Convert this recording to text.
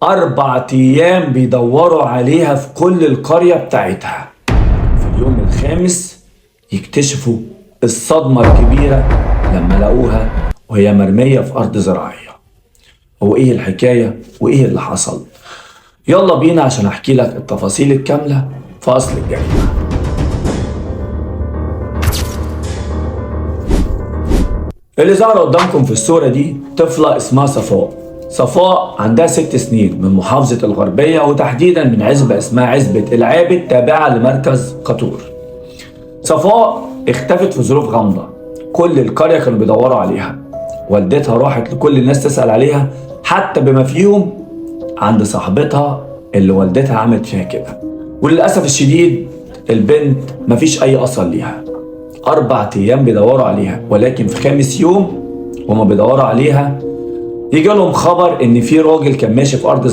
4 أيام بيدوروا عليها في كل القرية بتاعتها. في اليوم الخامس يكتشفوا الصدمة الكبيرة لما لقوها وهي مرمية في أرض زراعية. هو إيه الحكاية وإيه اللي حصل؟ يلا بينا عشان أحكي لك التفاصيل الكاملة في أصل الجريمة. اللي ظهر قدامكم في الصورة دي طفلة اسمها صفاء عندها 6 سنين من محافظة الغربية، وتحديدا من عزبة اسمها عزبة العابد تابعة لمركز قطور. صفاء اختفت في ظروف غامضة، كل القرية كانوا بيدوروا عليها. والدتها راحت لكل الناس تسأل عليها، حتى بما فيهم عند صاحبتها اللي والدتها عملت فيها كده. وللأسف الشديد البنت مفيش أي أثر ليها. 4 أيام بيدوروا عليها، ولكن في خامس يوم وما بيدوروا عليها يجي لهم خبر إن في راجل كان ماشي في أرض